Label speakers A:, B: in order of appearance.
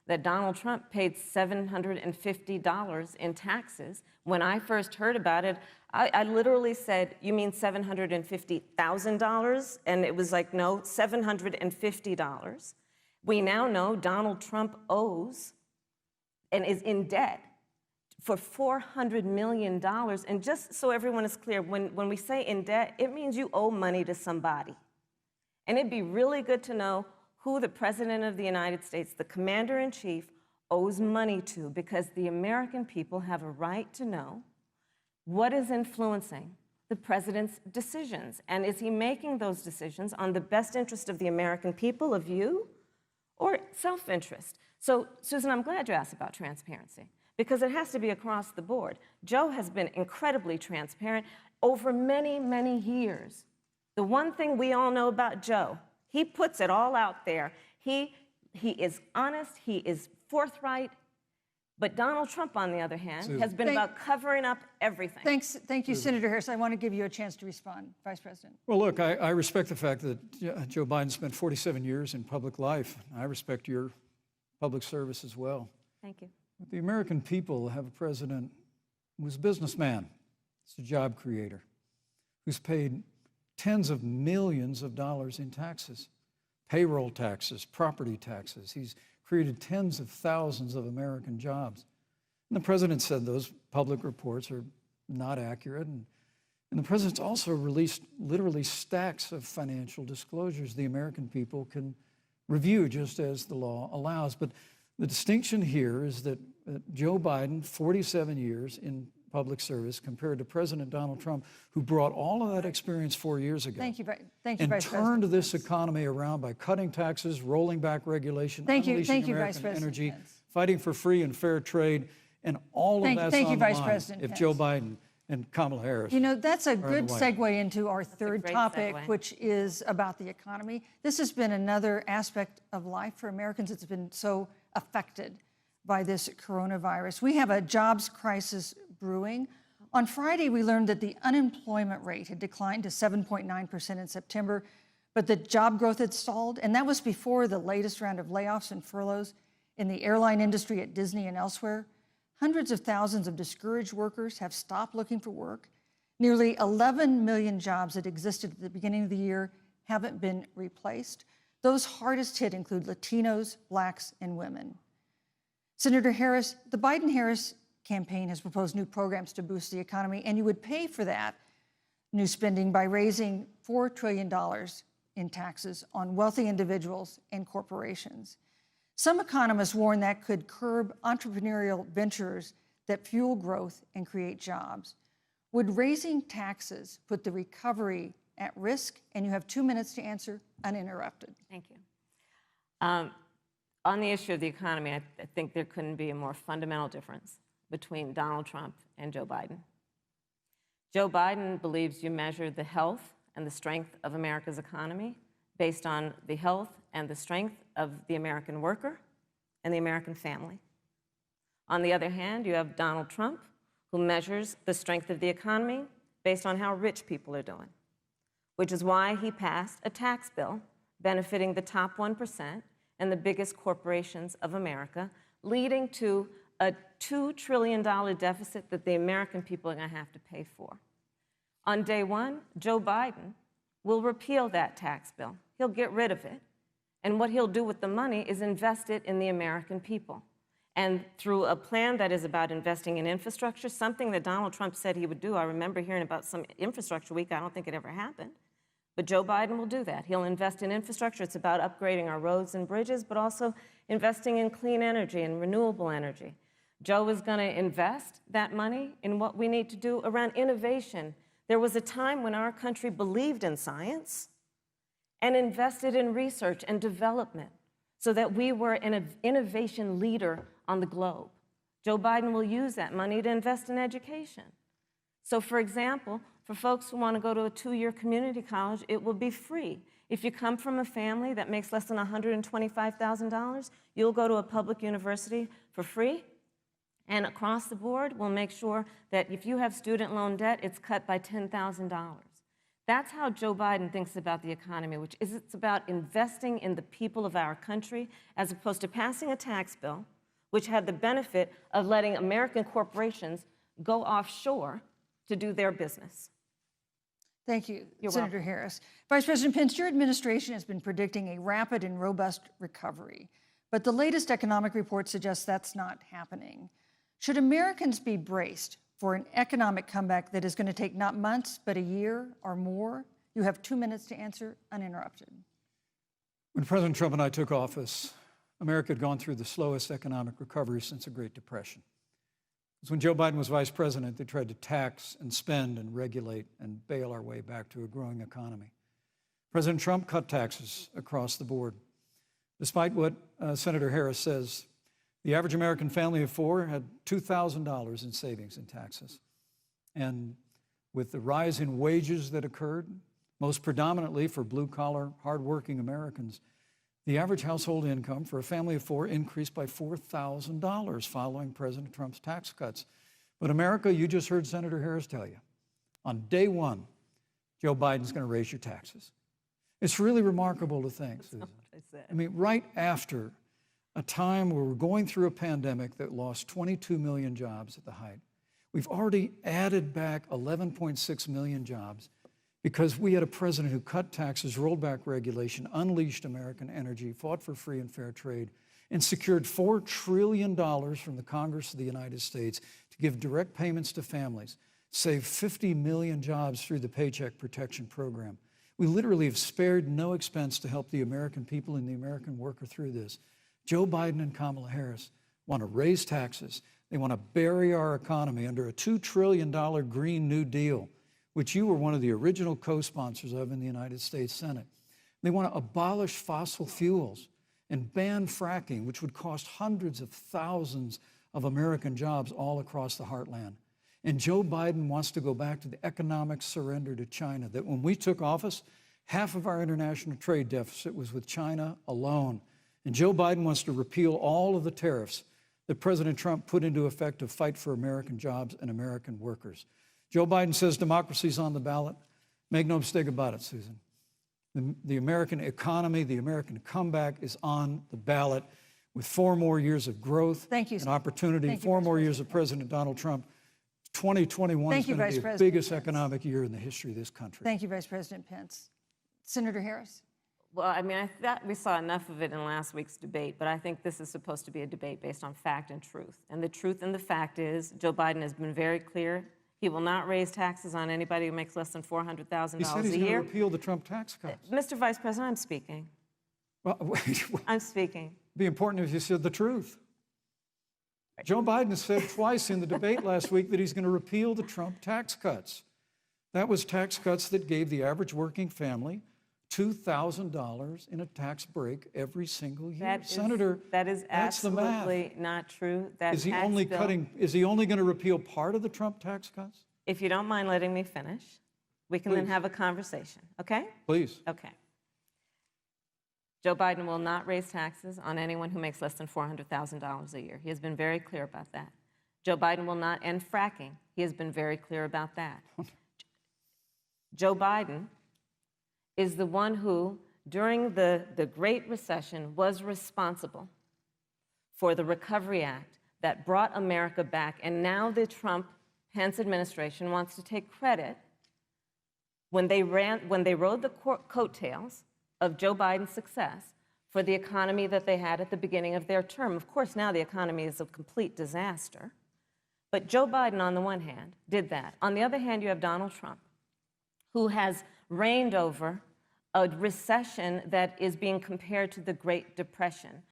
A: that Donald Trump paid $750 in taxes. When I first heard about it, I literally said, "You mean $750,000?" And it was like, no, $750. We now know Donald Trump owes and is in debt for $400 million. And just so everyone is clear, when we say in debt, it means you owe money to somebody. And it'd be really good to know who the President of the United States, the Commander-in-Chief, owes money to, because the American people have a right to know what is influencing the President's decisions. And is he making those decisions on the best interest of the American people, of you, or self-interest? So, Susan, I'm glad you asked about transparency, because it has to be across the board. Joe has been incredibly transparent over many, many years. The one thing we all know about Joe, he puts it all out there. He is honest, he is forthright. But Donald Trump, on the other hand, has been about covering up everything.
B: Thank you, Senator Harris. I want to give you a chance to respond, Vice President.
C: Well, look, I respect the fact that Joe Biden spent 47 years in public life. I respect your public service as well.
A: Thank you.
C: But the American people have a president who's a businessman, he's a job creator, who's paid tens of millions of dollars in taxes, payroll taxes, property taxes. He's created tens of thousands of American jobs. And the president said those public reports are not accurate. And the president's also released literally stacks of financial disclosures the American people can review just as the law allows. But the distinction here is that Joe Biden, 47 years in public service, compared to President Donald Trump, who brought all of that experience 4 years ago.
B: Thank you, Vice
C: and turned this economy around by cutting taxes, rolling back regulation, unleashing American energy, fighting for free and fair trade, and all of that's on the line if Joe Biden and Kamala Harris.
B: You know, that's a good segue into our third topic, which is about the economy. This has been another aspect of life for Americans that's been so affected by this coronavirus. We have a jobs crisis brewing. On Friday, we learned that the unemployment rate had declined to 7.9% in September, but the job growth had stalled, and that was before the latest round of layoffs and furloughs in the airline industry at Disney and elsewhere. Hundreds of thousands of discouraged workers have stopped looking for work. Nearly 11 million jobs that existed at the beginning of the year haven't been replaced. Those hardest hit include Latinos, Blacks, and women. Senator Harris, the Biden-Harris campaign has proposed new programs to boost the economy, and you would pay for that new spending by raising $4 trillion in taxes on wealthy individuals and corporations. Some economists warn that could curb entrepreneurial ventures that fuel growth and create jobs. Would raising taxes put the recovery at risk? And you have 2 minutes to answer uninterrupted.
A: Thank you. On the issue of the economy, I think there couldn't be a more fundamental difference between Donald Trump and Joe Biden. Joe Biden believes you measure the health and the strength of America's economy based on the health and the strength of the American worker and the American family. On the other hand, you have Donald Trump, who measures the strength of the economy based on how rich people are doing, which is why he passed a tax bill benefiting the top 1% and the biggest corporations of America, leading to a $2 trillion deficit that the American people are going to have to pay for. On day one, Joe Biden will repeal that tax bill. He'll get rid of it. And what he'll do with the money is invest it in the American people. And through a plan that is about investing in infrastructure, something that Donald Trump said he would do. I remember hearing about some infrastructure week. I don't think it ever happened. But Joe Biden will do that. He'll invest in infrastructure. It's about upgrading our roads and bridges, but also investing in clean energy and renewable energy. Joe is going to invest that money in what we need to do around innovation. There was a time when our country believed in science and invested in research and development so that we were an innovation leader on the globe. Joe Biden will use that money to invest in education. So, for example, for folks who want to go to a 2-year community college, it will be free. If you come from a family that makes less than $125,000, you'll go to a public university for free. And across the board, we'll make sure that if you have student loan debt, it's cut by $10,000. That's how Joe Biden thinks about the economy, which is it's about investing in the people of our country as opposed to passing a tax bill, which had the benefit of letting American corporations go offshore to do their business.
B: Thank you,
A: You're
B: Senator
A: welcome.
B: Harris. Vice President Pence, your administration has been predicting a rapid and robust recovery, but the latest economic report suggests that's not happening. Should Americans be braced for an economic comeback that is going to take not months, but a year or more? You have 2 minutes to answer, uninterrupted.
C: When President Trump and I took office, America had gone through the slowest economic recovery since the Great Depression. Because when Joe Biden was vice president, they tried to tax and spend and regulate and bail our way back to a growing economy. President Trump cut taxes across the board. Despite what Senator Harris says, the average American family of four had $2,000 in savings in taxes. And with the rise in wages that occurred, most predominantly for blue-collar, hardworking Americans, the average household income for a family of four increased by $4,000 following President Trump's tax cuts. But America, you just heard Senator Harris tell you, on day one, Joe Biden's going to raise your taxes. It's really remarkable to think, Susan.
A: That's not what I said.
C: I mean, right after a time where we're going through a pandemic that lost 22 million jobs at the height, we've already added back 11.6 million jobs because we had a president who cut taxes, rolled back regulation, unleashed American energy, fought for free and fair trade, and secured $4 trillion from the Congress of the United States to give direct payments to families, save 50 million jobs through the Paycheck Protection Program. We literally have spared no expense to help the American people and the American worker through this. Joe Biden and Kamala Harris want to raise taxes. They want to bury our economy under a $2 trillion Green New Deal, which you were one of the original co-sponsors of in the United States Senate. They want to abolish fossil fuels and ban fracking, which would cost hundreds of thousands of American jobs all across the heartland. And Joe Biden wants to go back to the economic surrender to China, that when we took office, half of our international trade deficit was with China alone. And Joe Biden wants to repeal all of the tariffs that President Trump put into effect to fight for American jobs and American workers. Joe Biden says democracy's on the ballot. Make no mistake about it, Susan. The American economy, the American comeback is on the ballot with 4 more years of growth and opportunity, 4 more years of President Donald Trump. 2021 is going to be the biggest economic year in the history of this country.
B: Thank you, Vice President Pence. Senator Harris.
A: Well, I mean, I thought we saw enough of it in last week's debate, but I think this is supposed to be a debate based on fact and truth. And the truth and the fact is Joe Biden has been very clear. He will not raise taxes on anybody who makes less than $400,000 a year.
C: He said he's going to repeal the Trump tax cuts.
A: Mr. Vice President, I'm speaking.
C: Well, wait,
A: I'm speaking.
C: It'd be important if you said the truth. Joe Biden said twice in the debate last week that he's going to repeal the Trump tax cuts. That was tax cuts that gave the average working family $2,000 in a tax break every single year. Senator,
A: that is
C: that's the math.
A: absolutely not true. That
C: is he only going to repeal part of the Trump tax cuts?
A: If you don't mind letting me finish, we can then have a conversation, okay?
C: Please.
A: Okay. Joe Biden will not raise taxes on anyone who makes less than $400,000 a year. He has been very clear about that. Joe Biden will not end fracking. He has been very clear about that. Joe Biden is the one who, during the Great Recession, was responsible for the Recovery Act that brought America back. And now the Trump-Pence administration wants to take credit when they rode the coattails of Joe Biden's success for the economy that they had at the beginning of their term. Of course, now the economy is a complete disaster. But Joe Biden, on the one hand, did that. On the other hand, you have Donald Trump, who has reigned over a recession that is being compared to the Great Depression.